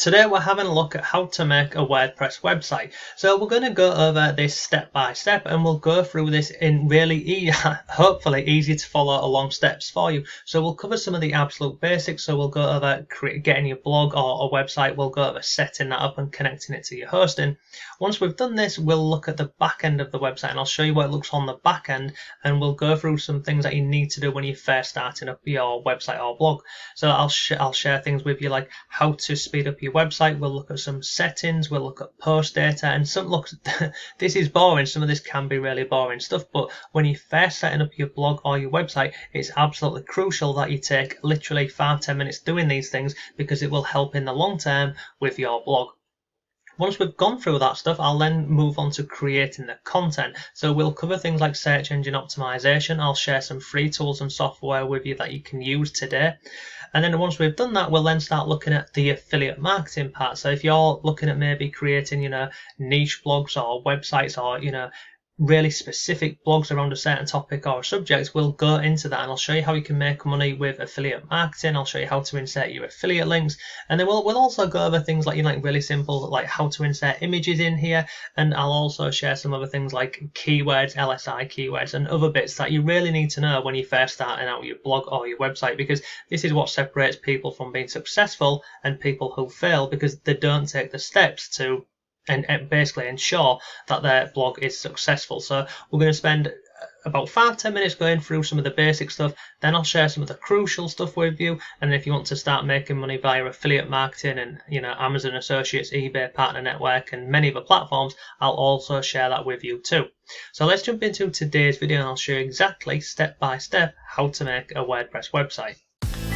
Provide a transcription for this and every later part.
Today we're having a look at how to make a WordPress website. So we're going to go over this step by step, and we'll go through this in really hopefully easy to follow along steps for you. So we'll cover some of the absolute basics. So we'll go over getting your blog or a website. We'll go over setting that up and connecting it to your hosting. Once we've done this, we'll look at the back end of the website, and I'll show you what it looks on the back end, and we'll go through some things that you need to do when you're first starting up your website or blog. So I'll share things with you like how to speed up your website. We'll look at some settings, we'll look at post data, and this is boring, some of this can be really boring stuff, but when you're first setting up your blog or your website, it's absolutely crucial that you take literally 5-10 minutes doing these things, because it will help in the long term with your blog. Once we've gone through that stuff, I'll then move on to creating the content. So we'll cover things like search engine optimization. I'll share some free tools and software with you that you can use today. And then once we've done that, we'll then start looking at the affiliate marketing part. So if you're looking at maybe creating, niche blogs or websites or, really specific blogs around a certain topic or a subject, we'll go into that, and I'll show you how you can make money with affiliate marketing. I'll show you how to insert your affiliate links, and then we'll also go over things like really simple, like how to insert images in here, and I'll also share some other things like keywords, LSI keywords, and other bits that you really need to know when you're first starting out your blog or your website, because this is what separates people from being successful and people who fail, because they don't take the steps to and basically ensure that their blog is successful. So we're going to spend about 5-10 minutes going through some of the basic stuff, then I'll share some of the crucial stuff with you, and if you want to start making money via affiliate marketing and Amazon Associates, eBay Partner Network, and many other platforms, I'll also share that with you too. So let's jump into today's video, and I'll show you exactly step by step how to make a WordPress website.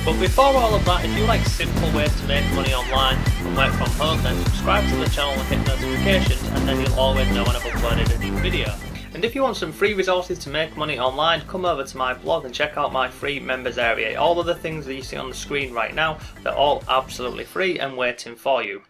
But before all of that, if you like simple ways to make money online and work from home, then subscribe to the channel and hit notifications, and then you'll always know when I've uploaded a new video. And if you want some free resources to make money online, come over to my blog and check out my free members area. All of the things that you see on the screen right now, they're all absolutely free and waiting for you.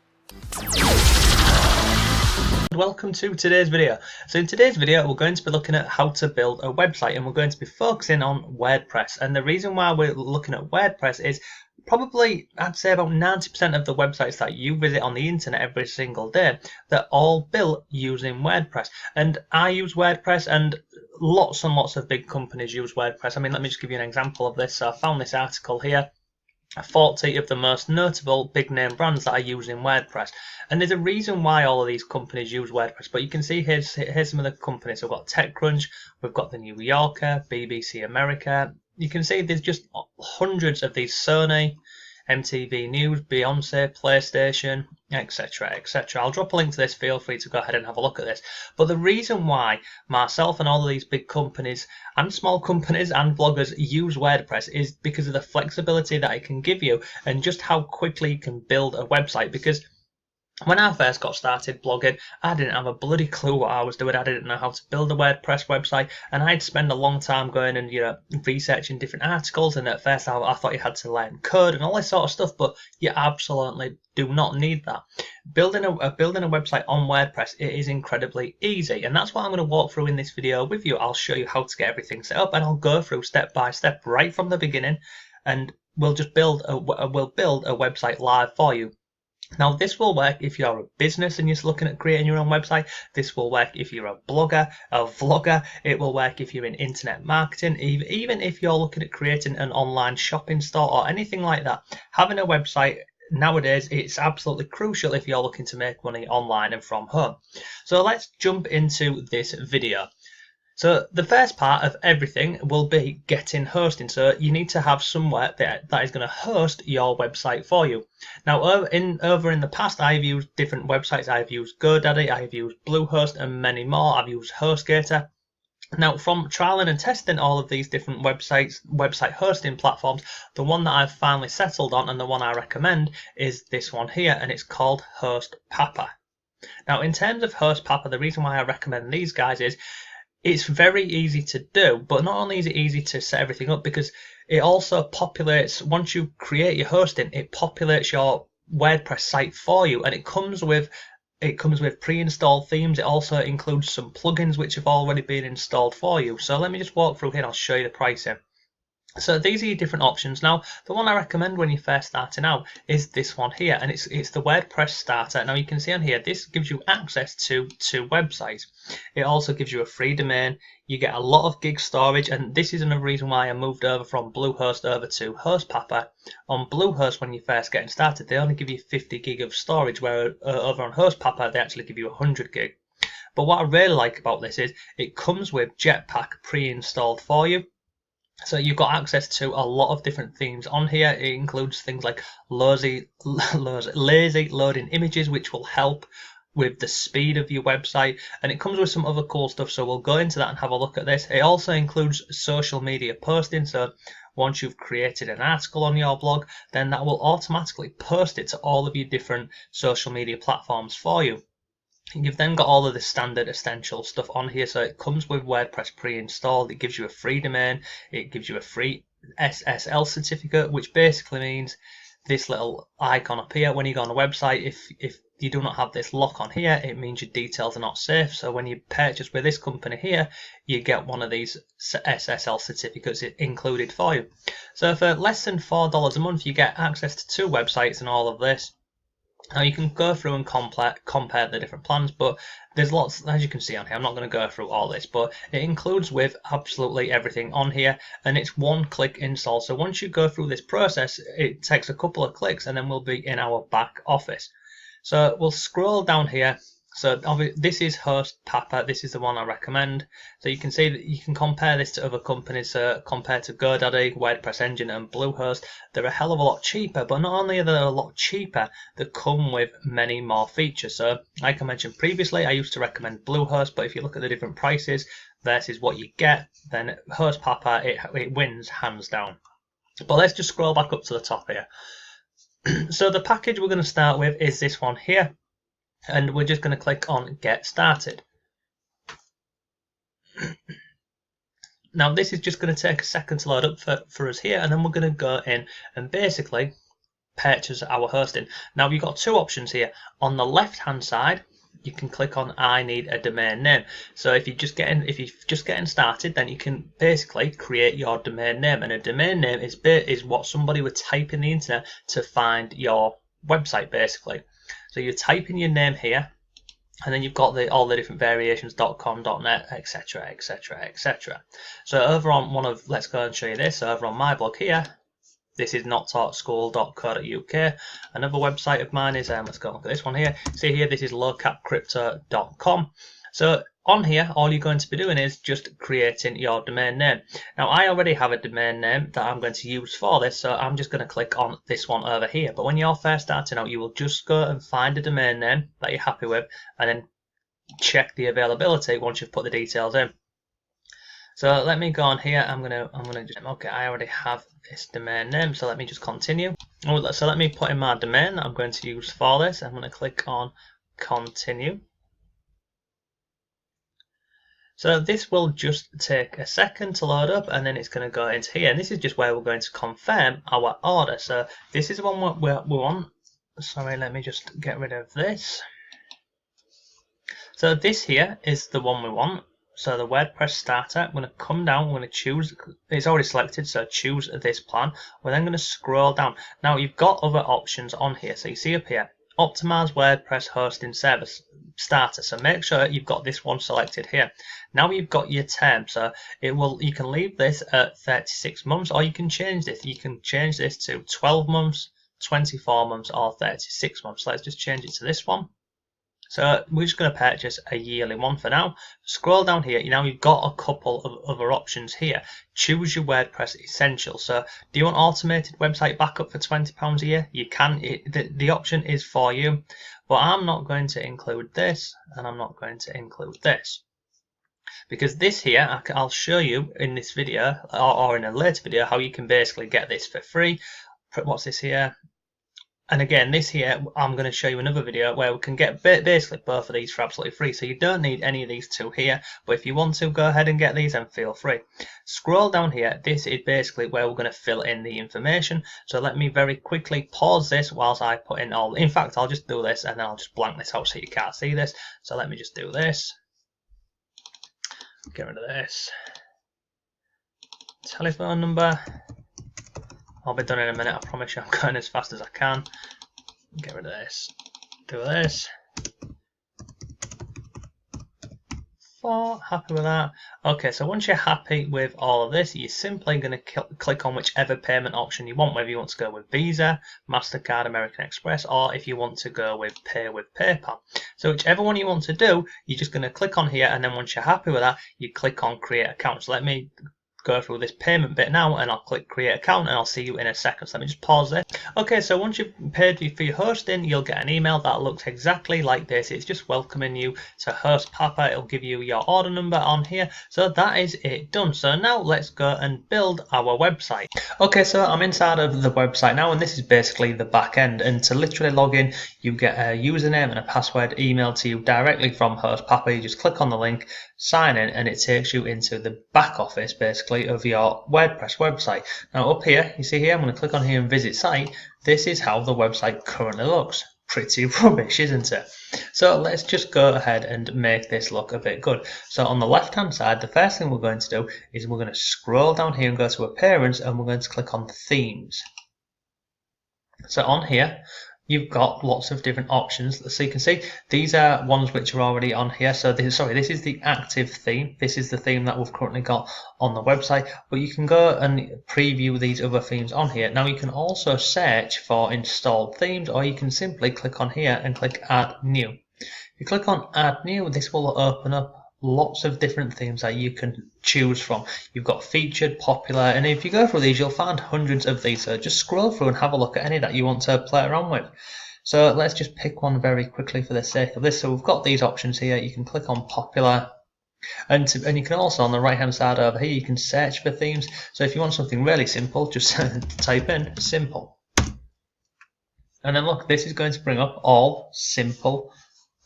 Welcome to today's video. So in today's video, we're going to be looking at how to build a website, and we're going to be focusing on WordPress. And the reason why we're looking at WordPress is probably, I'd say about 90% of the websites that you visit on the internet every single day, they're all built using WordPress. And I use WordPress, and lots of big companies use WordPress. I mean, let me just give you an example of this. So I found this article here. 40 of the most notable big name brands that are using WordPress, and there's a reason why all of these companies use WordPress. But you can see here's some of the companies. We've got TechCrunch, we've got the New Yorker, BBC America. You can see there's just hundreds of these, Sony, MTV News, Beyonce, PlayStation, etc, etc. I'll drop a link to this, feel free to go ahead and have a look at this. But the reason why myself and all of these big companies and small companies and bloggers use WordPress is because of the flexibility that it can give you, and just how quickly you can build a website. Because when I first got started blogging, I didn't have a bloody clue what I was doing. I didn't know how to build a WordPress website, and I'd spend a long time going and researching different articles. And at first I thought you had to learn code and all this sort of stuff, but you absolutely do not need that. Building a website on WordPress, it is incredibly easy, and that's what I'm going to walk through in this video with you. I'll show you how to get everything set up, and I'll go through step by step right from the beginning, and we'll build a website live for you. Now, this will work if you're a business and you're looking at creating your own website. This will work if you're a blogger, a vlogger. It will work if you're in internet marketing, even if you're looking at creating an online shopping store or anything like that. Having a website nowadays, it's absolutely crucial if you're looking to make money online and from home. So let's jump into this video. So the first part of everything will be getting hosting. So you need to have somewhere that is going to host your website for you. Now, over in the past, I've used different websites. I've used GoDaddy, I've used Bluehost, and many more. I've used HostGator. Now, from trialing and testing all of these different website hosting platforms, the one that I've finally settled on, and the one I recommend, is this one here, and it's called HostPapa. Now, in terms of HostPapa, the reason why I recommend these guys is it's very easy to do, but not only is it easy to set everything up, because it also populates, once you create your hosting, it populates your WordPress site for you, and it comes with pre-installed themes. It also includes some plugins which have already been installed for you. So let me just walk through here and I'll show you the pricing. So these are your different options. Now, the one I recommend when you're first starting out is this one here, and it's the WordPress starter. Now you can see on here, this gives you access to 2 websites. It also gives you a free domain. You get a lot of gig storage, and this is another reason why I moved over from Bluehost over to HostPapa. On Bluehost, when you're first getting started, they only give you 50 gig of storage, where over on HostPapa, they actually give you 100 gig. But what I really like about this is it comes with Jetpack pre-installed for you. So you've got access to a lot of different themes on here. It includes things like lazy loading images, which will help with the speed of your website, and it comes with some other cool stuff, so we'll go into that and have a look at this. It also includes social media posting, so once you've created an article on your blog, then that will automatically post it to all of your different social media platforms for you. You've then got all of the standard essential stuff on here, so it comes with WordPress pre-installed. It gives you a free domain, it gives you a free SSL certificate, which basically means this little icon up here when you go on a website. If you do not have this lock on here, it means your details are not safe. So when you purchase with this company here, you get one of these SSL certificates included for you. So for less than $4 a month, you get access to 2 websites and all of this. Now you can go through and compare the different plans, but there's lots, as you can see on here. I'm not going to go through all this, but it includes with absolutely everything on here, and it's one-click install. So once you go through this process, it takes a couple of clicks and then we'll be in our back office. So we'll scroll down here. So this is HostPapa. This is the one I recommend. So you can see that you can compare this to other companies. Compared to GoDaddy, WordPress Engine, and Bluehost, they're a hell of a lot cheaper. But not only are they a lot cheaper, they come with many more features. So like I mentioned previously, I used to recommend Bluehost, but if you look at the different prices versus what you get, then HostPapa it wins hands down. But let's just scroll back up to the top here. So the package we're going to start with is this one here. And we're just going to click on Get Started. Now this is just going to take a second to load up for us here, and then we're going to go in and basically purchase our hosting. Now you've got 2 options here. On the left hand side, you can click on I need a domain name. So if you're just getting started, then you can basically create your domain name, and a domain name is what somebody would type in the internet to find your website basically. So you type in your name here, and then you've got all the different variations, .com, .net, etc, etc, etc. So over on let's go and show you this. So over on my blog here, this is nottaught.school.co.uk. Another website of mine is, let's go and look at this one here. See here, this is lowcapcrypto.com. So on here, all you're going to be doing is just creating your domain name. Now I already have a domain name that I'm going to use for this, so I'm just going to click on this one over here. But when you're first starting out, you will just go and find a domain name that you're happy with, and then check the availability once you've put the details in. So let me go on here. I'm gonna just, okay, I already have this domain name, so let me just continue. So let me put in my domain that I'm going to use for this. I'm going to click on continue. So this will just take a second to load up, and then it's going to go into here, and this is just where we're going to confirm our order. So this is the one we want. Sorry, let me just get rid of this. So this here is the one we want. So the WordPress starter, I'm going to come down, we're going to choose, it's already selected, so choose this plan. We're then going to scroll down. Now you've got other options on here, so you see up here, optimize WordPress hosting service starter. So make sure you've got this one selected here. Now you've got your term, so you can leave this at 36 months, or you can change this. You can change this to 12 months, 24 months, or 36 months. So let's just change it to this one. So we're just going to purchase a yearly one for now. Scroll down here. Now you've got a couple of other options here. Choose your WordPress Essentials. So do you want automated website backup for £20 a year? You can. The option is for you. But I'm not going to include this, and I'm not going to include this. Because this here, I'll show you in this video, or in a later video, how you can basically get this for free. What's this here? And again, this here, I'm going to show you another video where we can get basically both of these for absolutely free. So you don't need any of these 2 here, but if you want to, go ahead and get these and feel free. Scroll down here. This is basically where we're going to fill in the information. So let me very quickly pause this whilst I put in all. In fact, I'll just do this and then I'll just blank this out so you can't see this. So let me just do this. Get rid of this. Telephone number. I'll be done in a minute, I promise you. I'm going as fast as I can. Get rid of this. Do this. 4, happy with that. Okay, so once you're happy with all of this, you're simply going to click on whichever payment option you want, whether you want to go with Visa, MasterCard, American Express, or if you want to go with Pay with PayPal. So whichever one you want to do, you're just going to click on here, and then once you're happy with that, you click on Create Account. So let me go through this payment bit now, and I'll click Create Account, and I'll see you in a second. So let me just pause this. Okay, so once you've paid for your hosting, you'll get an email that looks exactly like this. It's just welcoming you to Host Papa. It'll give you your order number on here. So that is it done. So now let's go and build our website. Okay, so I'm inside of the website now, and this is basically the back end. And to literally log in, you get a username and a password emailed to you directly from Host Papa. You just click on the link, sign in, and it takes you into the back office basically of your WordPress website. Now up here, you see here, I'm going to click on here and visit site. This is how the website currently looks. Pretty rubbish, isn't it? So let's just go ahead and make this look a bit good. So on the left hand side, the first thing we're going to do is we're going to scroll down here and go to Appearance, and we're going to click on Themes. So on here, you've got lots of different options. So you can see these are ones which are already on here. So this is the active theme. This is the theme that we've currently got on the website, but you can go and preview these other themes on here. Now you can also search for installed themes, or you can simply click on here and click Add New. If you click on Add New, this will open up lots of different themes that you can choose from. You've got featured, popular, and if you go through these, you'll find hundreds of these. So just scroll through and have a look at any that you want to play around with. So let's just pick one very quickly for the sake of this. So we've got these options here. You can click on popular, and you can also, on the right hand side over here, you can search for themes. So if you want something really simple, just type in simple, and then look, this is going to bring up all simple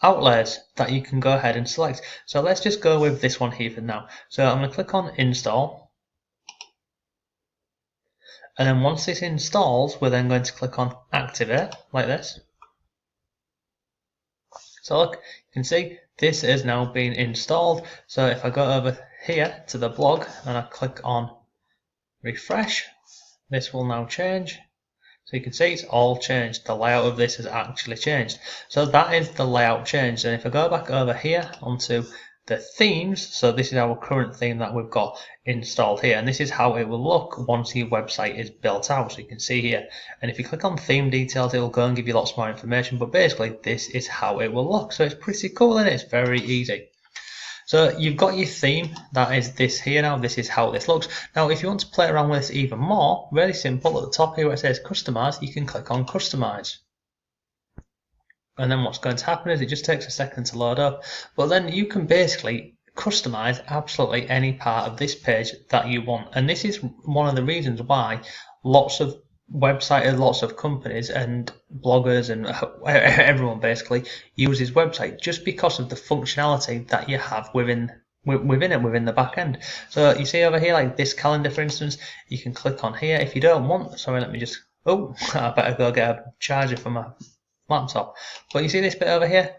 outlays that you can go ahead and select. So let's just go with this one here for now. So I'm going to click on install, and then once this installs, we're then going to click on activate like this. So look, you can see this is now being installed. So if I go over here to the blog and I click on refresh, this will now change. So you can see it's all changed. The layout of this has actually changed. So that is the layout changed. And if I go back over here onto the themes, so this is our current theme that we've got installed here. And this is how it will look once your website is built out. So you can see here. And if you click on theme details, it will go and give you lots more information. But basically, this is how it will look. So it's pretty cool, and it's very easy. So you've got your theme, that is this here now, this is how this looks. Now if you want to play around with this even more, really simple, at the top here where it says customize, you can click on customize. And then what's going to happen is it just takes a second to load up, but then you can basically customize absolutely any part of this page that you want. And this is one of the reasons why lots of websites, lots of companies and bloggers and everyone basically uses website, just because of the functionality that you have within the back end. So you see over here, like this calendar for instance, you can click on here. If you don't want, sorry, let me just, oh, I better go get a charger for my laptop. But you see this bit over here?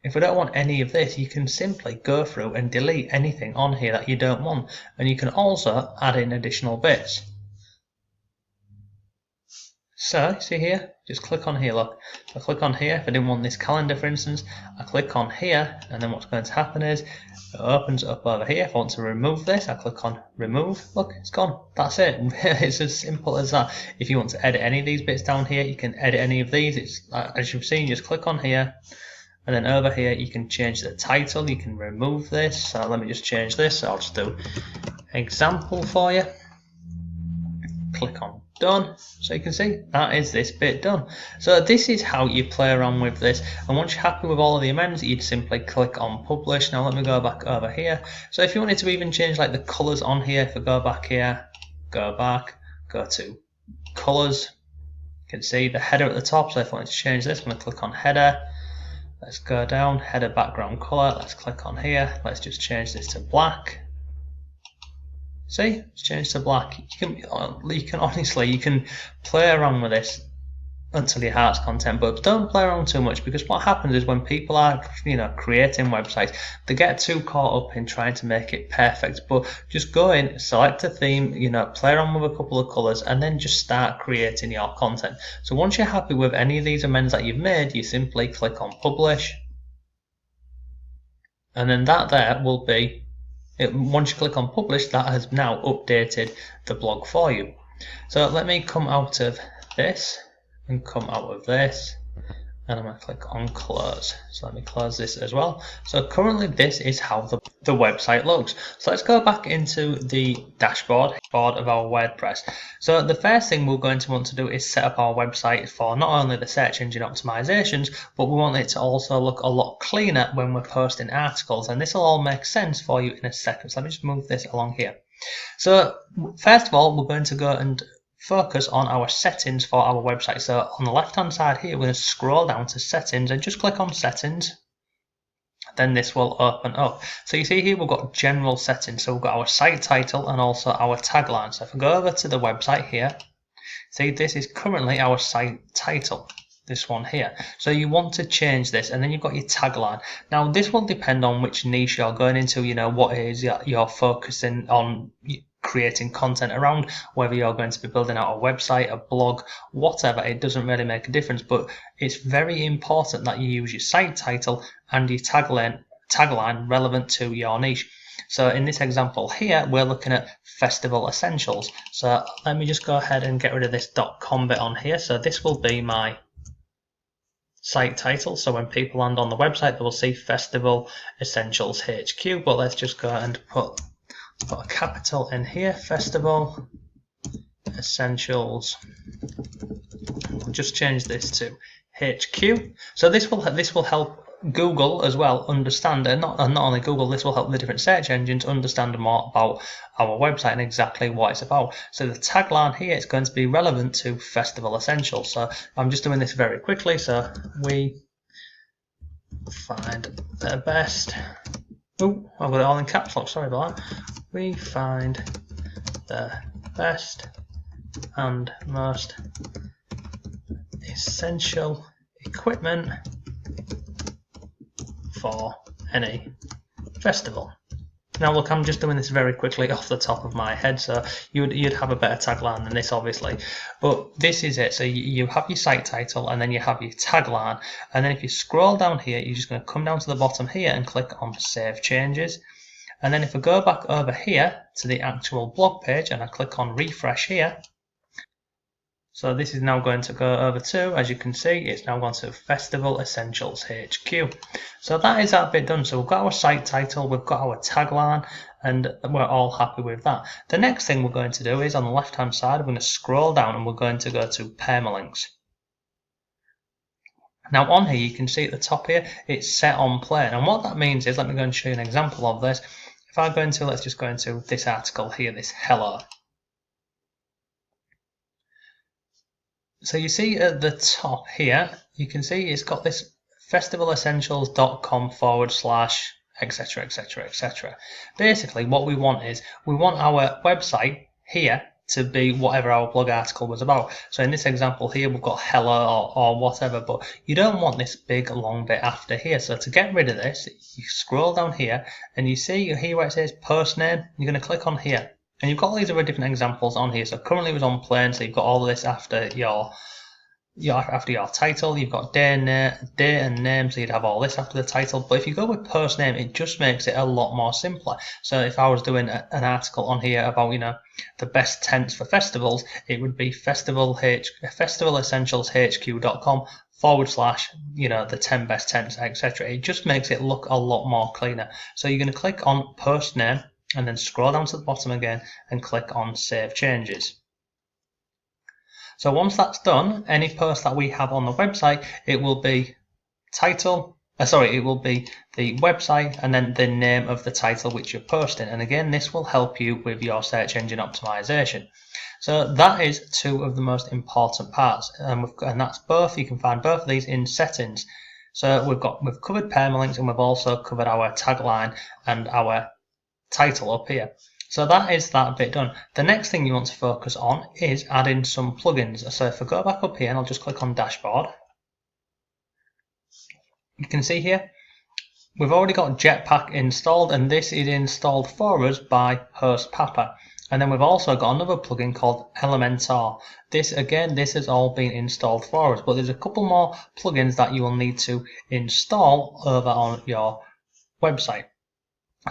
If we don't want any of this, you can simply go through and delete anything on here that you don't want, and you can also add in additional bits. So, see here, just click on here, look. So I click on here, if I didn't want this calendar for instance, I click on here, and then what's going to happen is, it opens up over here. If I want to remove this, I click on remove, look, it's gone. That's it, it's as simple as that. If you want to edit any of these bits down here, you can edit any of these. It's as you've seen, just click on here, and then over here you can change the title, you can remove this. So let me just change this, so I'll just do example for you. Click on done. So you can see that is this bit done. So this is how you play around with this, and once you're happy with all of the amendments, you'd simply click on publish. Now let me go back over here. So if you wanted to even change like the colors on here, if I go back here, go back, go to colors, you can see the header at the top. So if I wanted to change this, I'm going to click on header. Let's go down, header background color, let's click on here, let's just change this to black. See, it's changed to black. You can honestly, you can play around with this until your heart's content, but don't play around too much, because what happens is when people are creating websites, they get too caught up in trying to make it perfect. But just go in, select a theme, play around with a couple of colors, and then just start creating your content. So once you're happy with any of these amendments that you've made, you simply click on publish, and then that there will be once you click on publish, that has now updated the blog for you. So let me come out of this and come out of this, and I'm going to click on close. So let me close this as well. So currently this is how the website looks. So let's go back into the dashboard of our WordPress. So the first thing we're going to want to do is set up our website for not only the search engine optimizations, but we want it to also look a lot cleaner when we're posting articles, and this will all make sense for you in a second. So let me just move this along here. So first of all, we're going to go and focus on our settings for our website. So on the left hand side here, we're going to scroll down to settings and just click on settings. Then this will open up. So you see here we've got general settings. So we've got our site title and also our tagline. So if I go over to the website here, see this is currently our site title, this one here. So you want to change this, and then you've got your tagline. Now this will depend on which niche you're going into, what it is you're focusing on creating content around, whether you're going to be building out a website, a blog, whatever. It doesn't really make a difference, but it's very important that you use your site title and your tagline relevant to your niche. So in this example here, we're looking at festival essentials. So let me just go ahead and get rid of this .com bit on here. So this will be my site title. So when people land on the website, they will see Festival Essentials HQ. But let's just go and put a capital in here, Festival Essentials. We'll just change this to HQ. So this will help Google as well understand, and not only Google, this will help the different search engines understand more about our website and exactly what it's about. So the tagline here is going to be relevant to Festival Essentials. So I'm just doing this very quickly. So we find the best. Oh, I've got it all in caps lock, sorry about that. We find the best and most essential equipment for any festival. Now look, I'm just doing this very quickly off the top of my head, so you'd have a better tagline than this obviously, but this is it. So you have your site title, and then you have your tagline, and then if you scroll down here, you're just going to come down to the bottom here and click on Save Changes. And then if I go back over here to the actual blog page and I click on refresh here, so this is now going to go over to, as you can see, it's now gone to Festival Essentials HQ. So that is that bit done. So we've got our site title, we've got our tagline, and we're all happy with that. The next thing we're going to do is on the left hand side, we're going to scroll down and we're going to go to permalinks. Now on here you can see at the top here it's set on plain, and what that means is, let me go and show you an example of this. If I go into, let's just go into this article here, this hello. So you see at the top here, you can see it's got this festivalessentials.com / etc, etc, etc. Basically what we want is, we want our website here to be whatever our blog article was about. So in this example here we've got hello or whatever, but you don't want this big long bit after here. So to get rid of this, you scroll down here and you see here where it says post name, you're going to click on here. And you've got all these other different examples on here. So currently it was on plain, so you've got all of this after your title. You've got day and name, so you'd have all this after the title. But if you go with post name, it just makes it a lot more simpler. So if I was doing an article on here about the best tents for festivals, it would be festivalessentialshq.com / the 10 best tents, etc. It just makes it look a lot more cleaner. So you're going to click on post name, and then scroll down to the bottom again and click on Save Changes. So once that's done, any post that we have on the website, it will be it will be the website and then the name of the title which you're posting. And again, this will help you with your search engine optimization. So that is two of the most important parts, and that's both. You can find both of these in settings. So we've covered permalinks, and we've also covered our tagline and our title up here. So that is that bit done. The next thing you want to focus on is adding some plugins. So if I go back up here and I'll just click on dashboard, you can see here we've already got Jetpack installed, and this is installed for us by host Papa. And then we've also got another plugin called Elementor. This has all been installed for us, but there's a couple more plugins that you will need to install over on your website.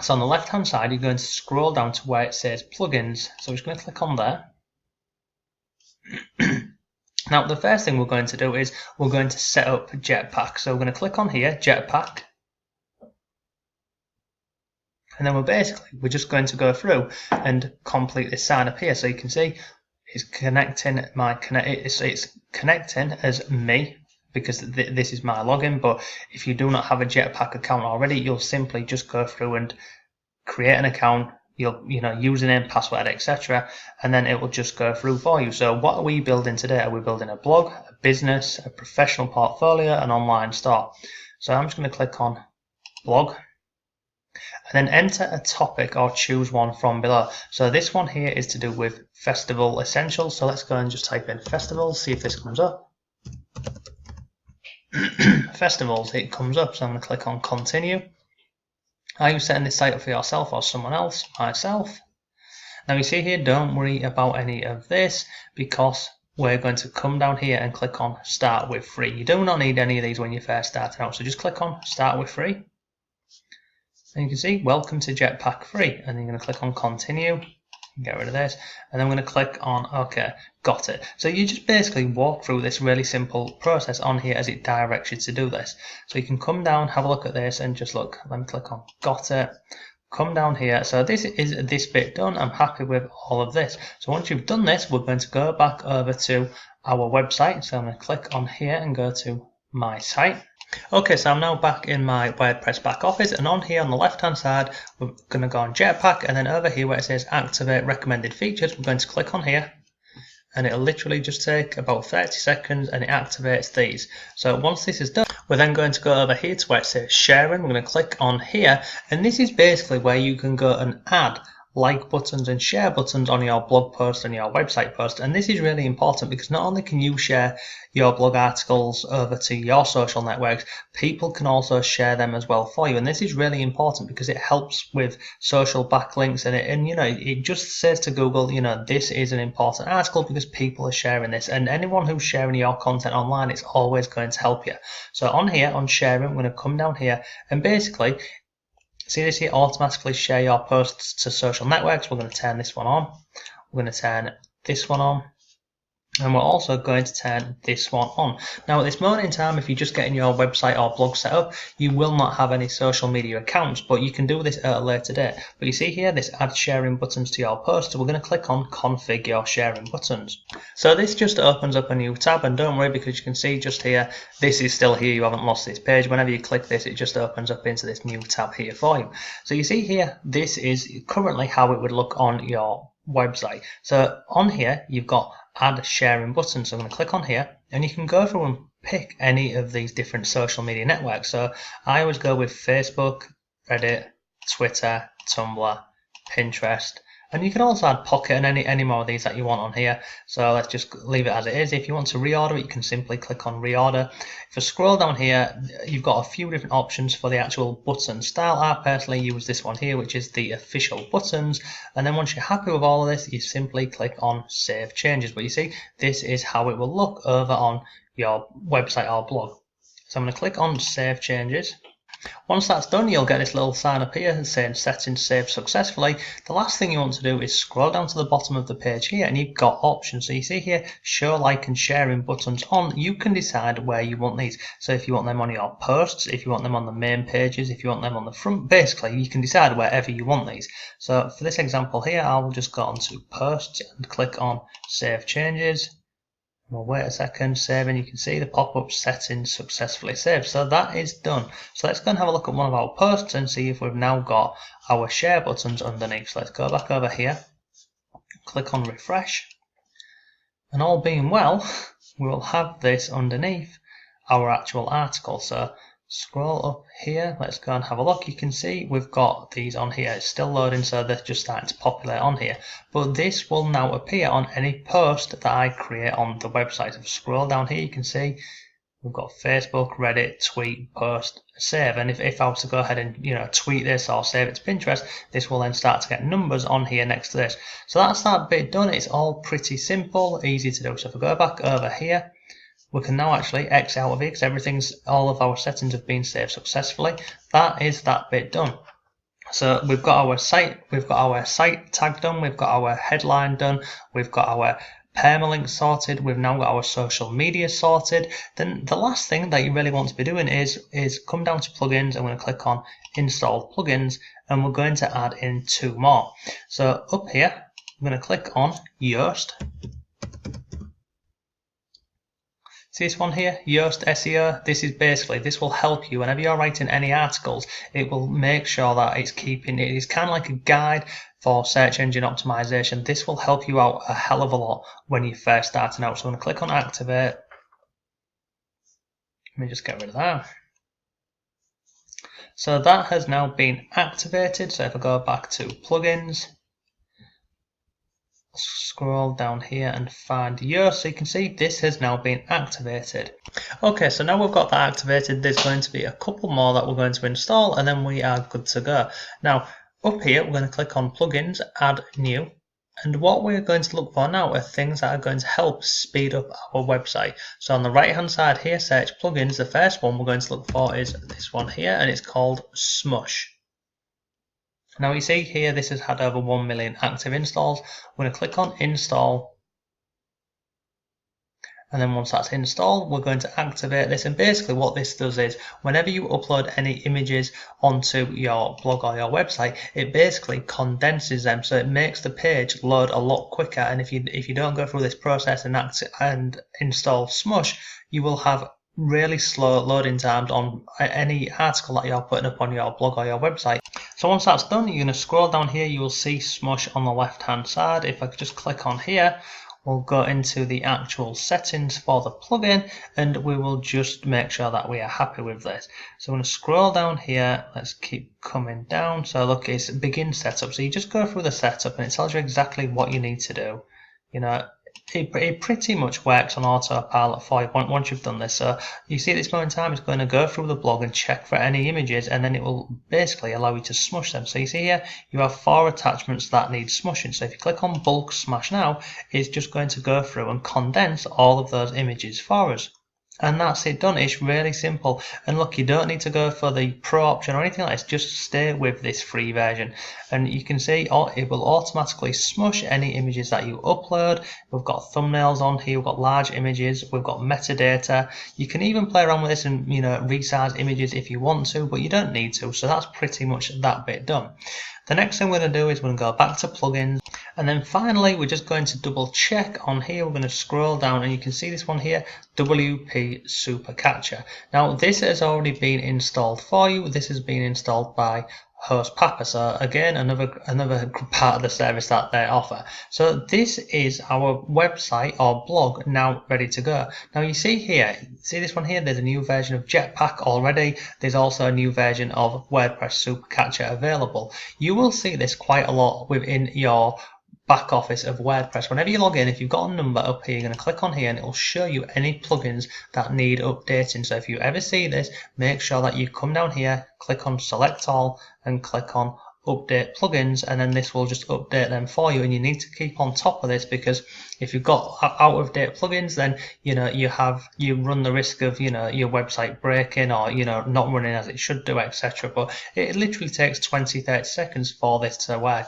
So on the left hand side, you're going to scroll down to where it says plugins. So we're just going to click on there. Now the first thing we're going to do is we're going to set up Jetpack. So we're going to click on here, Jetpack. And then we're just going to go through and complete this sign up here. So you can see it's connecting it's connecting as me, because this is my login. But if you do not have a Jetpack account already, you'll simply just go through and create an account, username, password, etc., and then it will just go through for you. So what are we building today? Are we building a blog, a business, a professional portfolio, an online store? So I'm just going to click on blog, and then enter a topic or choose one from below. So this one here is to do with festival essentials. So let's go and just type in festivals, see if this comes up. Festivals, it comes up. So I'm going to click on continue. Are you setting this site up for yourself or someone else? Myself. Now you see here, don't worry about any of this, because we're going to come down here and click on start with free. You do not need any of these when you first start out. So just click on start with free. And you can see, welcome to Jetpack free. And then you're going to click on continue, get rid of this, and then we're going to click on OK, got it. So you just basically walk through this really simple process on here as it directs you to do this. So you can come down, have a look at this, and just look. Let me click on got it. Come down here. So this is this bit done. I'm happy with all of this. So once you've done this, we're going to go back over to our website. So I'm going to click on here and go to my site. Okay, so I'm now back in my WordPress back office, and on here on the left hand side we're going to go on Jetpack, and then over here where it says activate recommended features, we're going to click on here, and it'll literally just take about 30 seconds and it activates these. So once this is done, we're then going to go over here to where it says sharing. We're going to click on here, and this is basically where you can go and add like buttons and share buttons on your blog post and your website post. And this is really important, because not only can you share your blog articles over to your social networks, people can also share them as well for you. And this is really important because it helps with social backlinks, and it just says to Google, this is an important article because people are sharing this, and anyone who's sharing your content online, it's always going to help you. So on here on sharing, we're going to come down here and basically see this here, automatically share your posts to social networks. We're going to turn this one on. We're going to turn this one on. And we're also going to turn this one on. Now at this moment in time, if you're just getting your website or blog set up, you will not have any social media accounts, but you can do this at a later date. But you see here, this add sharing buttons to your post. So we're going to click on configure your sharing buttons. So this just opens up a new tab, and don't worry, because you can see just here, this is still here. You haven't lost this page. Whenever you click this, it just opens up into this new tab here for you. So you see here, this is currently how it would look on your website. So on here, you've got add sharing buttons. So I'm going to click on here, and you can go through and pick any of these different social media networks. So I always go with Facebook, Reddit, Twitter, Tumblr, Pinterest, and you can also add Pocket and any more of these that you want on here. So let's just leave it as it is. If you want to reorder it, you can simply click on reorder. If I scroll down here, you've got a few different options for the actual button style. I personally use this one here, which is the official buttons. And then once you're happy with all of this, you simply click on save changes. But you see, this is how it will look over on your website or blog. So I'm going to click on save changes. Once that's done, you'll get this little sign up here saying settings saved successfully. The last thing you want to do is scroll down to the bottom of the page here, and you've got options. So you see here, show like and sharing buttons on. You can decide where you want these. So if you want them on your posts, if you want them on the main pages, if you want them on the front, basically you can decide wherever you want these. So for this example here, I will just go on to posts and click on save changes. We'll wait a second, saving. You can see the pop-up settings successfully saved. So that is done. So let's go and have a look at one of our posts and see if we've now got our share buttons underneath. So let's go back over here, click on refresh, and all being well, we will have this underneath our actual article. So scroll up here, let's go and have a look. You can see we've got these on here. It's still loading, so they're just starting to populate on here. But this will now appear on any post that I create on the website. So if you scroll down here, you can see we've got Facebook, Reddit, tweet, post, save. And if I was to go ahead and tweet this or save it to Pinterest, this will then start to get numbers on here next to this. So that's that bit done. It's all pretty simple, easy to do. So if I go back over here, we can now actually X out of here because all of our settings have been saved successfully. That is that bit done. So we've got our site tag done, we've got our headline done, we've got our permalink sorted, we've now got our social media sorted. Then the last thing that you really want to be doing is come down to plugins. I'm going to click on install plugins, and we're going to add in 2 more. So up here, I'm going to click on Yoast. See this one here, Yoast SEO? This will help you whenever you're writing any articles. It will make sure that it is kind of like a guide for search engine optimization. This will help you out a hell of a lot when you're first starting out. So I'm going to click on activate. Let me just get rid of that. So that has now been activated. So if I go back to plugins, scroll down here and find Yoast, so you can see this has now been activated. Okay, so now we've got that activated, there's going to be a couple more that we're going to install, and then we are good to go. Now up here we're going to click on plugins, add new, and what we're going to look for now are things that are going to help speed up our website. So on the right hand side here, search plugins. The first one we're going to look for is this one here, and it's called Smush. Now you see here this has had over 1 million active installs. We're going to click on install, and then once that's installed we're going to activate this. And basically what this does is whenever you upload any images onto your blog or your website, it basically condenses them, so it makes the page load a lot quicker. And if you don't go through this process and install Smush, you will have really slow loading times on any article that you're putting up on your blog or your website. So once that's done, you're going to scroll down here, you will see Smush on the left hand side. If I could just click on here, we'll go into the actual settings for the plugin, and we will just make sure that we are happy with this. So I'm going to scroll down here, let's keep coming down. So look, it's begin setup. So you just go through the setup and it tells you exactly what you need to do. It pretty much works on autopilot for you once you've done this. So you see at this moment in time, it's going to go through the blog and check for any images, and then it will basically allow you to smush them. So you see here, you have 4 attachments that need smushing. So if you click on bulk smash now, it's just going to go through and condense all of those images for us. And that's it done. It's really simple. And look, you don't need to go for the pro option or anything like this. Just stay with this free version. And you can see it will automatically smush any images that you upload. We've got thumbnails on here. We've got large images. We've got metadata. You can even play around with this and resize images if you want to, but you don't need to. So that's pretty much that bit done. The next thing we're going to do is we're going to go back to plugins, and then finally we're just going to double check on here. We're going to scroll down and you can see this one here, WP Super Catcher. Now this has already been installed for you. This has been installed by Host Papa, so again another part of the service that they offer. So this is our website or blog now ready to go. Now you see here, see this one here, there's a new version of Jetpack already. There's also a new version of WordPress Supercatcher available. You will see this quite a lot within your back office of WordPress. Whenever you log in, if you've got a number up here, you're going to click on here and it will show you any plugins that need updating. So if you ever see this, make sure that you come down here, click on select all and click on update plugins, and then this will just update them for you. And you need to keep on top of this, because if you've got out of date plugins, then you run the risk of your website breaking or not running as it should do, etc. But it literally takes 20-30 seconds for this to work.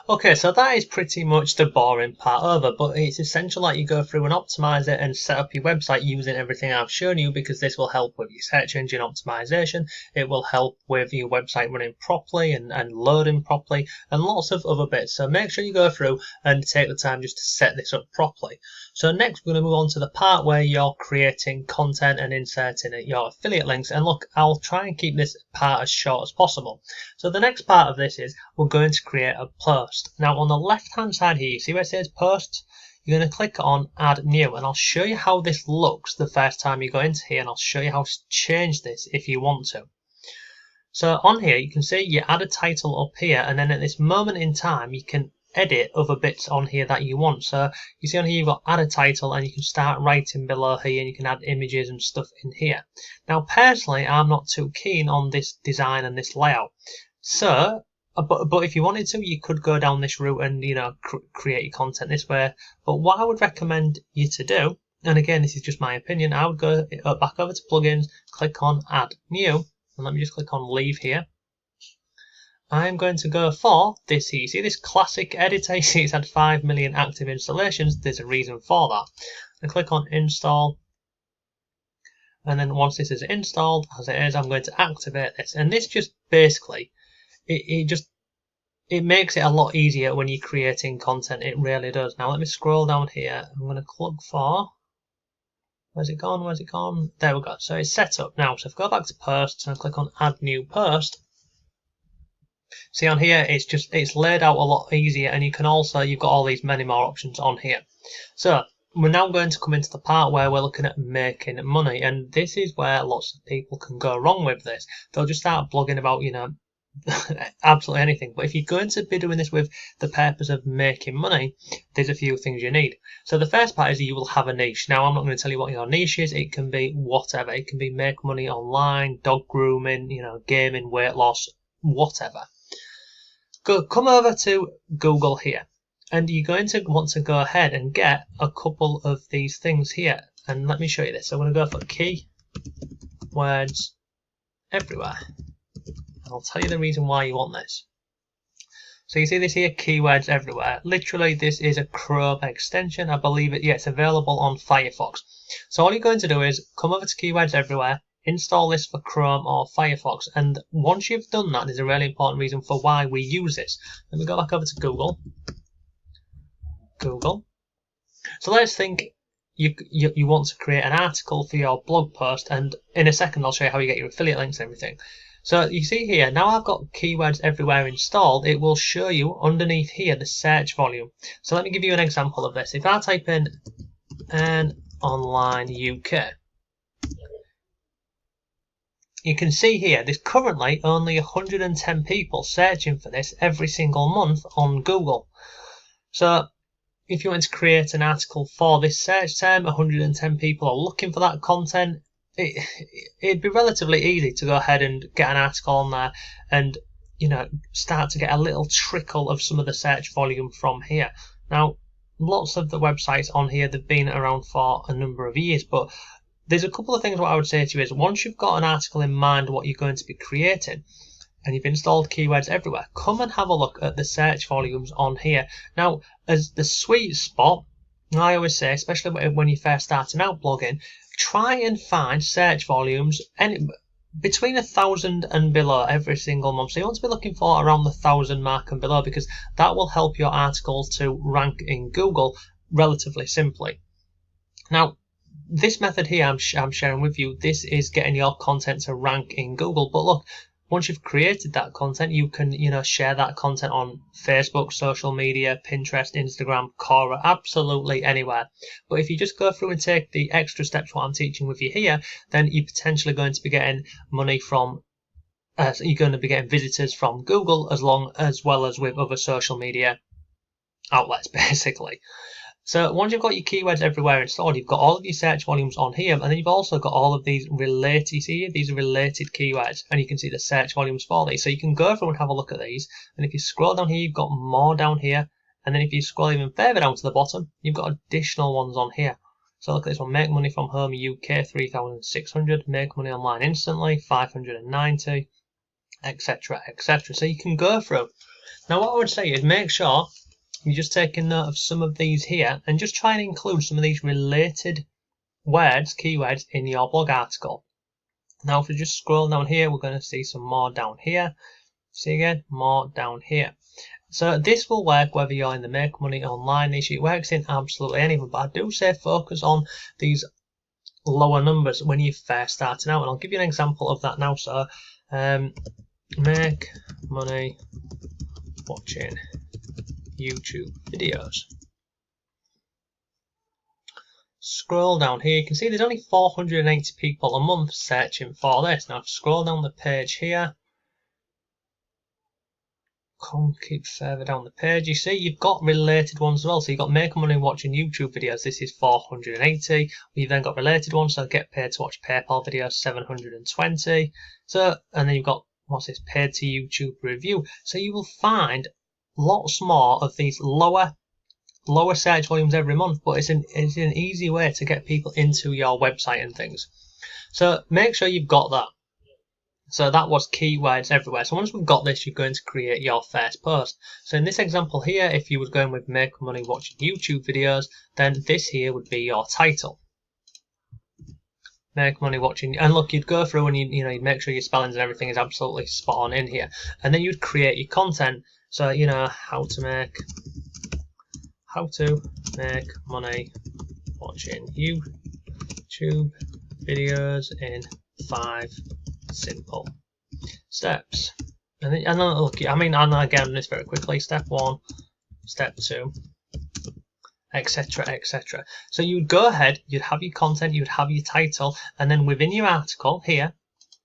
Okay, so that is pretty much the boring part over, but it's essential that you go through and optimize it and set up your website using everything I've shown you, because this will help with your search engine optimization. It will help with your website running properly and loading properly and lots of other bits. So make sure you go through and take the time just to set this up properly. So next we're going to move on to the part where you're creating content and inserting your affiliate links. And look, I'll try and keep this part as short as possible. So the next part of this is we're going to create a post. Now on the left hand side here, you see where it says posts? you're going to click on add new, and I'll show you how this looks the first time you go into here, and I'll show you how to change this if you want to. So on here you can see you add a title up here, and then at this moment in time you can edit other bits on here that you want. So you see on here you've got add a title, and you can start writing below here, and you can add images and stuff in here. Now personally I'm not too keen on this design and this layout, so but if you wanted to, you could go down this route and create your content this way. But what I would recommend you to do, and again this is just my opinion, I would go back over to plugins, click on add new, and let me just click on leave here. I'm going to go for this here. You see this classic editor? You see it's had 5 million active installations. There's a reason for that. And click on install. And then once this is installed, as it is, I'm going to activate this. And this just basically, it makes it a lot easier when you're creating content. It really does. Now let me scroll down here. I'm going to look for, where's it gone? Where's it gone? There we go. So it's set up now. So if I go back to posts and click on add new post, see on here it's laid out a lot easier, and you've got all these many more options on here. So we're now going to come into the part where we're looking at making money, and this is where lots of people can go wrong with this. They'll just start blogging about absolutely anything. But if you're going to be doing this with the purpose of making money, there's a few things you need. So the first part is you will have a niche. Now I'm not going to tell you what your niche is. It can be whatever. It can be make money online, dog grooming, gaming, weight loss, whatever. Come over to Google here, and you're going to want to go ahead and get a couple of these things here, and let me show you this. So I'm going to go for keywords everywhere, and I'll tell you the reason why you want this. So you see this here, keywords everywhere. Literally this is a Chrome extension, I believe it. Yeah, it's available on Firefox. So all you're going to do is come over to keywords everywhere, install this for Chrome or Firefox, and once you've done that, there's a really important reason for why we use this. Let me go back over to Google. So let's think you want to create an article for your blog post, and in a second I'll show you how you get your affiliate links and everything. So you see here, now I've got keywords everywhere installed, it will show you underneath here the search volume. So let me give you an example of this. If I type in an online UK, you can see here there's currently only 110 people searching for this every single month on Google. So if you want to create an article for this search term, 110 people are looking for that content, it'd be relatively easy to go ahead and get an article on there and start to get a little trickle of some of the search volume from here. Now lots of the websites on here, they've been around for a number of years, but there's a couple of things what I would say to you is, once you've got an article in mind what you're going to be creating and you've installed keywords everywhere, come and have a look at the search volumes on here. Now as the sweet spot, I always say, especially when you're first starting out blogging, try and find search volumes between 1,000 and below every single month. So you want to be looking for around the 1,000 mark and below, because that will help your article to rank in Google relatively simply. Now this method here I'm sharing with you, this is getting your content to rank in Google. But look, once you've created that content, you can share that content on Facebook, social media, Pinterest, Instagram, Quora, absolutely anywhere. But if you just go through and take the extra steps what I'm teaching with you here, then you're potentially going to be getting money from you're going to be getting visitors from Google as well as with other social media outlets basically. So once you've got your keywords everywhere installed, you've got all of your search volumes on here, and then you've also got all of these related, you see, these related keywords, and you can see the search volumes for these. So you can go through and have a look at these, and if you scroll down here, you've got more down here, and then if you scroll even further down to the bottom, you've got additional ones on here. So look at this one, make money from home UK 3,600, make money online instantly 590, etc, etc. So you can go through. Now what I would say is, make sure you're just taking note of some of these here, and just try and include some of these related words, keywords, in your blog article. Now if we just scroll down here, we're going to see some more down here. See again, more down here. So this will work whether you're in the make money online niche. It works in absolutely anything, but I do say focus on these lower numbers when you're first starting out, and I'll give you an example of that now. So make money watching YouTube videos. scroll down here, you can see there's only 480 people a month searching for this. Now, if you scroll down the page here, keep further down the page, you see you've got related ones as well. So you've got make money watching YouTube videos, this is 480. We've then got related ones, so get paid to watch PayPal videos, 720. So, and then you've got, what's this, paid to YouTube review. So you will find lots more of these lower search volumes every month, but it's an easy way to get people into your website and things. So make sure you've got that. So that was keywords everywhere. So once we've got this, you're going to create your first post. So in this example here, if you were going with make money watching YouTube videos, then this here would be your title. Make money watching, and look, you'd go through and you'd make sure your spellings and everything is absolutely spot on in here, and then you'd create your content. So how to make money watching YouTube videos in 5 simple steps. And then look, I'm again this very quickly. Step 1, step 2, etc, etc. So you would go ahead, you'd have your content, you would have your title, and then within your article here,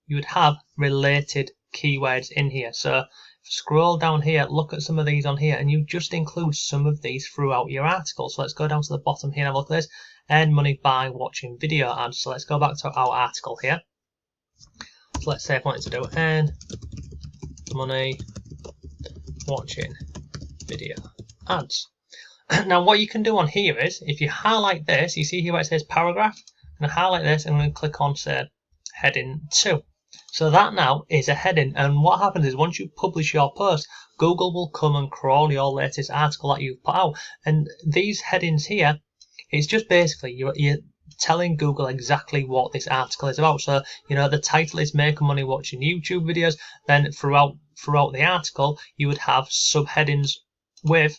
you would have related keywords in here. So scroll down here, look at some of these on here, and you just include some of these throughout your article. So let's go down to the bottom here and have a look at this. Earn money by watching video ads. So let's go back to our article here. So let's say I wanted to do earn money watching video ads. Now what you can do on here is, if you highlight this, you see here where it says paragraph, I'm going to highlight this and I'm going to click on say heading 2. So that now is a heading, and what happens is once you publish your post, Google will come and crawl your latest article that you've put out. And these headings here, it's just basically you're telling Google exactly what this article is about. So the title is make money watching YouTube videos, then throughout the article you would have subheadings with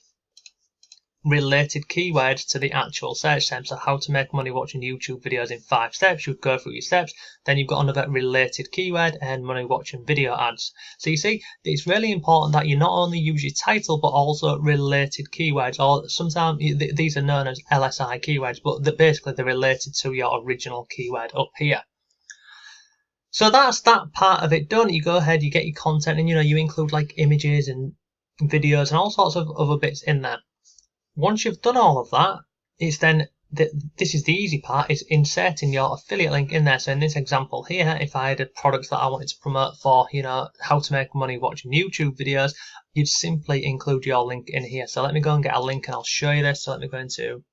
related keywords to the actual search term. So how to make money watching YouTube videos in 5 steps, you would go through your steps, then you've got another related keyword and money watching video ads. So you see, it's really important that you not only use your title but also related keywords, or sometimes these are known as LSI keywords, but basically they're related to your original keyword up here. So that's that part of it done. You go ahead, you get your content, and you include like images and videos and all sorts of other bits in there. Once you've done all of that, it's then this is the easy part, is inserting your affiliate link in there. So in this example here, if I had a product that I wanted to promote for how to make money watching YouTube videos, you'd simply include your link in here. So let me go and get a link and I'll show you this. So let me go into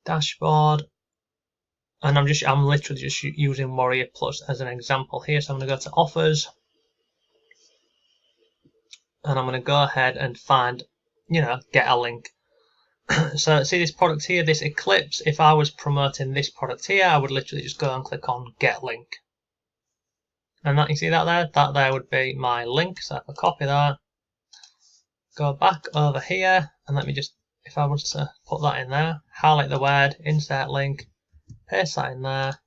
dashboard, and I'm literally just using Warrior Plus as an example here. So I'm going to go to offers, and I'm going to go ahead and find get a link. So see this product here, this Eclipse, if I was promoting this product here, I would literally just go and click on get link. And that, you see that there would be my link. So if I copy that, go back over here, and let me just, if I was to put that in there, highlight the word, insert link, paste that in there,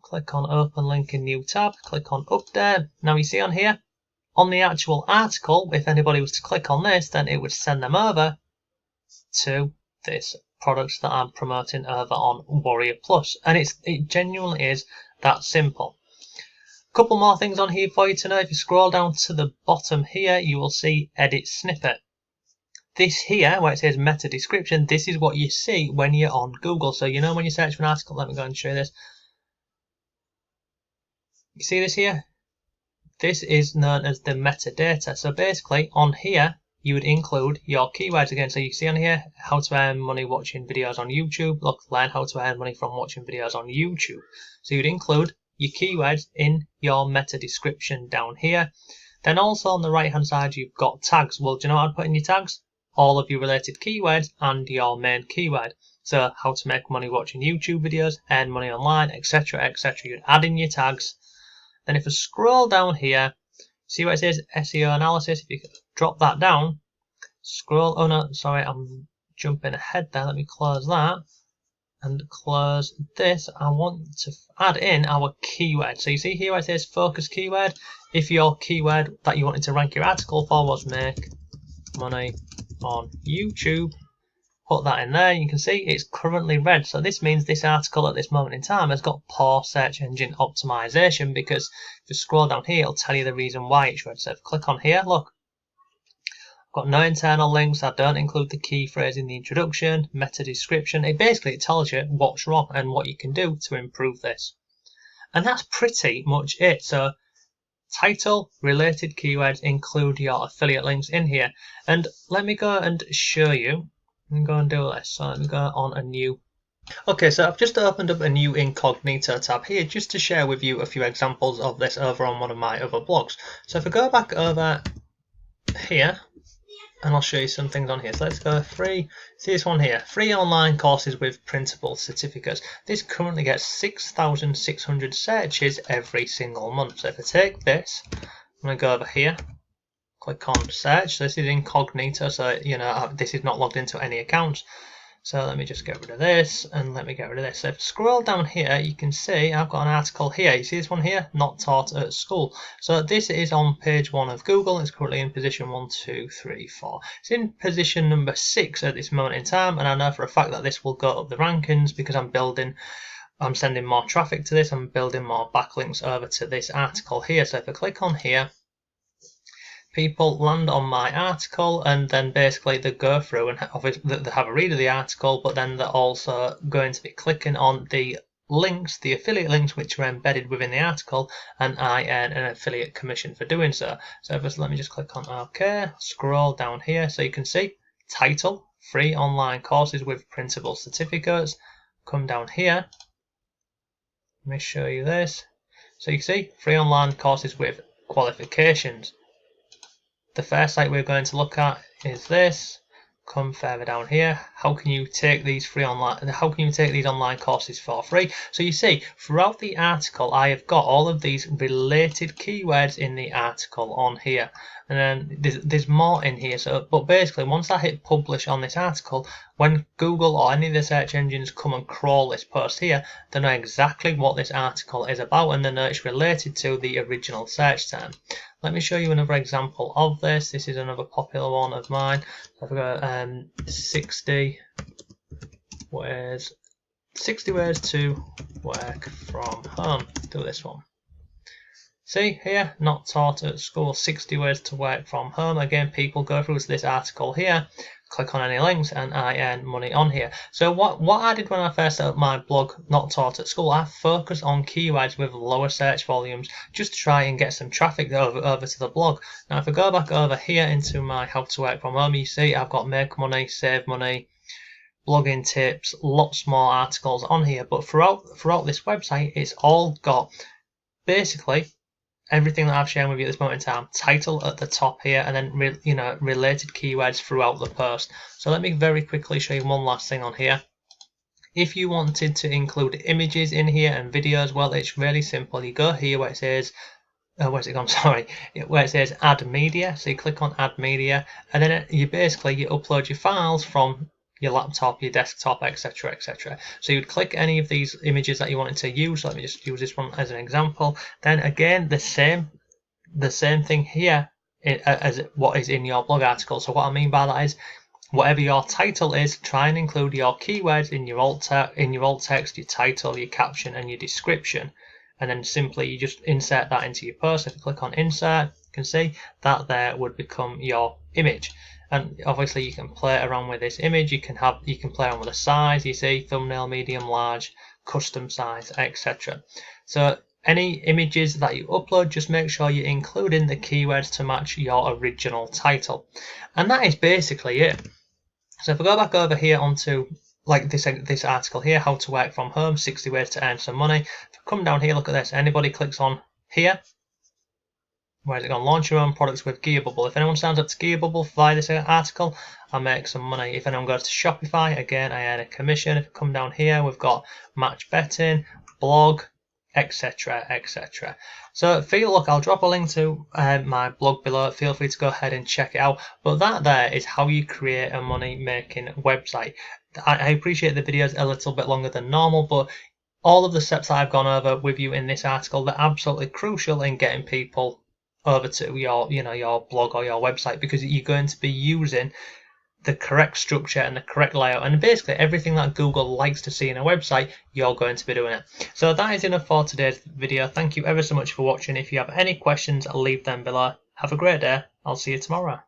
click on open link in new tab, click on update. Now you see on here, on the actual article, if anybody was to click on this, then it would send them over to this product that I'm promoting over on Warrior Plus. And it genuinely is that simple. A couple more things on here for you to know. If you scroll down to the bottom here, you will see edit snippet. This here, where it says meta description, this is what you see when you're on Google. So when you search for an article, let me go and show you this. You see this here? This is known as the metadata. So basically on here, you would include your keywords again. So you see on here, how to earn money watching videos on YouTube. Look, learn how to earn money from watching videos on YouTube. So you'd include your keywords in your meta description down here. Then also on the right hand side, you've got tags. Well, do you know what I'd put in your tags? All of your related keywords and your main keyword. So how to make money watching YouTube videos, earn money online, etc, etc. You'd add in your tags. Then if I scroll down here, see where it says SEO analysis. If you drop that down, scroll, oh no, sorry, I'm jumping ahead there. Let me close that and close this. I want to add in our keyword. So you see here where it says focus keyword. If your keyword that you wanted to rank your article for was make money on YouTube, put that in there. You can see it's currently red. So this means this article at this moment in time has got poor search engine optimization, because if you scroll down here, it'll tell you the reason why it's red. So if you click on here, look, I've got no internal links. I don't include the key phrase in the introduction, meta description. It basically tells you what's wrong and what you can do to improve this. And that's pretty much it. So title, related keywords, include your affiliate links in here. And let me go and show you. I'm going to do this. So let me go on a new. Okay, so I've just opened up a new incognito tab here just to share with you a few examples of this over on one of my other blogs. So if I go back over here, and I'll show you some things on here. So let's go free. See this one here, free online courses with printable certificates. This currently gets 6,600 searches every single month. So if I take this, I'm going to go over here, click on search. So this is incognito, so you know this is not logged into any accounts. So let me just get rid of this, and let me get rid of this. So if I scroll down here, you can see I've got an article here. You see this one here? Not taught at school. So this is on page 1 of Google. It's currently in position 1, 2, 3, 4. It's in position number 6 at this moment in time, and I know for a fact that this will go up the rankings because I'm sending more traffic to this. I'm building more backlinks over to this article here. So if I click on here, people land on my article, and then basically they go through and obviously they have a read of the article, but then they're also going to be clicking on the links, the affiliate links, which are embedded within the article, and I earn an affiliate commission for doing so. So first, let me just click on OK, scroll down here so you can see title, free online courses with printable certificates. Come down here, let me show you this. So you can see free online courses with qualifications. The first site we're going to look at is this. Come further down here. How can you take these online courses for free? So you see, throughout the article, I have got all of these related keywords in the article on here, and then there's more in here. So, but basically, once I hit publish on this article, when Google or any of the search engines come and crawl this post here, they know exactly what this article is about, and they know it's related to the original search term. Let me show you another example of this. This is another popular one of mine. I've got 60 ways to work from home. Do this one. See here, not taught at school, 60 ways to work from home. Again, people go through this article here, click on any links, and I earn money on here. So what I did when I first set up my blog, Not Taught at School, I focused on keywords with lower search volumes just to try and get some traffic over to the blog. Now if I go back over here into my how to work from home, you see I've got make money, save money, blogging tips, lots more articles on here. But throughout this website, it's all got basically everything that I've shared with you at this moment in time, title at the top here, and then related keywords throughout the post. So let me very quickly show you one last thing on here. If you wanted to include images in here and videos, well, it's really simple. You go here where it says where it says add media. So you click on add media, and then you upload your files from your laptop, your desktop, etc, etc. So you'd click any of these images that you wanted to use. Let me just use this one as an example. Then again, the same thing here as what is in your blog article. So what I mean by that is, whatever your title is, try and include your keywords in your alt text, your title, your caption, and your description. And then simply you just insert that into your post. If you click on insert, you can see that there would become your image. And obviously you can play around with this image. You can play around with the size. You see thumbnail, medium, large, custom size, etc. So any images that you upload, just make sure you're including the keywords to match your original title. And that is basically it. So if I go back over here onto like this article here, how to work from home, 60 ways to earn some money. If I come down here, look at this. Anybody clicks on here, where's it gone? Launch your own products with Gearbubble. If anyone signs up to Gearbubble via this article, I make some money. If anyone goes to Shopify, again, I earn a commission. If I come down here, we've got match betting, blog, etc, etc. So look, I'll drop a link to my blog below. Feel free to go ahead and check it out. But that there is how you create a money making website. I appreciate the videos a little bit longer than normal, but all of the steps I've gone over with you in this article, they're absolutely crucial in getting people over to your blog or your website, because you're going to be using the correct structure and the correct layout, and basically everything that Google likes to see in a website, you're going to be doing it. So that is enough for today's video. Thank you ever so much for watching. If you have any questions, leave them below. Have a great day. I'll see you tomorrow.